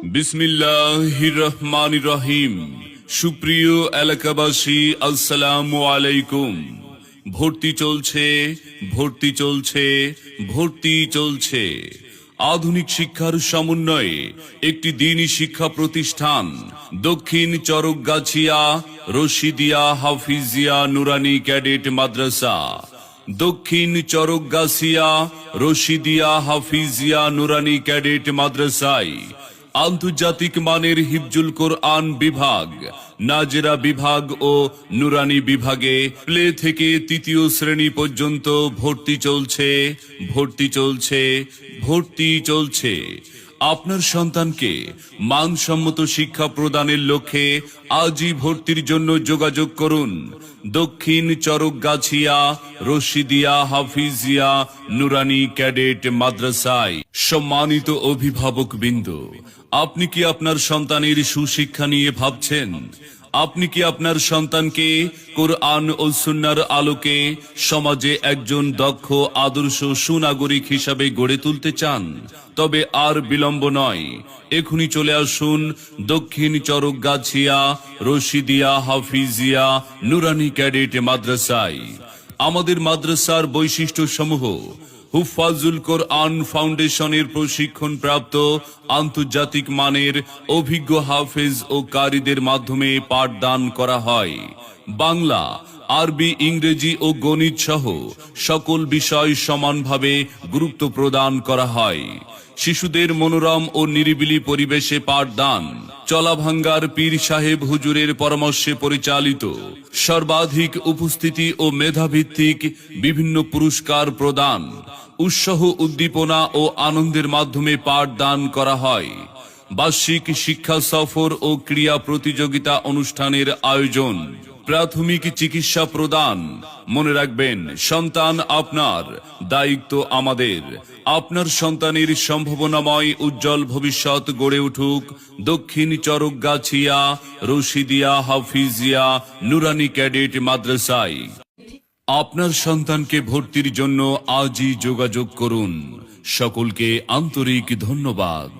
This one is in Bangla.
বিসমিল্লাহির রহমানির রহিম। সুপ্রিয় এলাকাবাসী, আসসালামু আলাইকুম। ভর্তি চলছে, ভর্তি চলছে, ভর্তি চলছে। আধুনিক শিক্ষার সমন্বয়ে একটি দ্বীনি শিক্ষা প্রতিষ্ঠান দক্ষিণ চরকগাছিয়া রশিদিয়া হাফিজিয়া নুরানি ক্যাডেট মাদ্রাসা। দক্ষিণ চরকগাছিয়া রশিদিয়া হাফিজিয়া নুরানি ক্যাডেট মাদ্রাসায় আন্তর্জাতিক মানের হিফজুল কোরআন বিভাগ, নাজেরা বিভাগ ও নুরানি বিভাগে প্লে থেকে তৃতীয় শ্রেণী পর্যন্ত ভর্তি চলছে, ভর্তি চলছে, ভর্তি চলছে। আপনার সন্তানকে মানসম্মত শিক্ষা প্রদানের লক্ষ্যে আজই ভর্তির জন্য যোগাযোগ করুন দক্ষিণ চরকগাছিয়া রশিদিয়া হাফিজিয়া নুরানি ক্যাডেট মাদ্রাসায়। সম্মানিত অভিভাবকবৃন্দ, আপনি কি আপনার সন্তানের সুশিক্ষা নিয়ে ভাবছেন? আপনি কি আপনার সন্তানকে কোরআন ও সুন্নাহর আলোকে সমাজে একজন দক্ষ আদর্শ সুনাগরিক হিসাবে গড়ে তুলতে চান? তবে আর বিলম্ব নয়, এখনই চলে আসুন দক্ষিণ চরকগাছিয়া রশিদিয়া হাফিজিয়া নুরানি ক্যাডেট মাদ্রাসায়। আমাদের মাদ্রাসার বৈশিষ্ট্য সমূহ: হুফাজুল কোরআন ফাউন্ডেশনের প্রশিক্ষণ প্রাপ্ত আন্তর্জাতিক মানের অভিজ্ঞ হাফেজ ও কারীদের মাধ্যমে পাঠদান করা হয়। বাংলা, আরবি, ইংরেজি ও গণিত সহ সকল বিষয় সমানভাবে গুরুত্ব প্রদান করা হয়। শিশুদের মনোরম ও নিরিবিলি পরিবেশে পাঠদান, চলাভাঙ্গার পীর সাহেব হুজুরের পরামর্শে পরিচালিত। সর্বাধিক উপস্থিতি ও মেধাভিত্তিক বিভিন্ন পুরস্কার প্রদান, উৎসাহ, উদ্দীপনা ও আনন্দের মাধ্যমে পাঠদান করা হয়। বার্ষিক শিক্ষা সফর ও ক্রীড়া প্রতিযোগিতা অনুষ্ঠানের আয়োজন, প্রাথমিক চিকিৎসা প্রদান। মনে রাখবেন, সন্তান আপনার, দায়িত্ব আমাদের। আপনার সন্তানের সম্ভাবনাময় উজ্জ্বল ভবিষ্যৎ গড়ে উঠুক দক্ষিণ চরকগাছিয়া রশিদিয়া হাফিজিয়া নুরানি ক্যাডেট মাদ্রাসায়। আপনার সন্তানকে ভর্তির জন্য আজই যোগাযোগ করুন। সকলকে আন্তরিক ধন্যবাদ।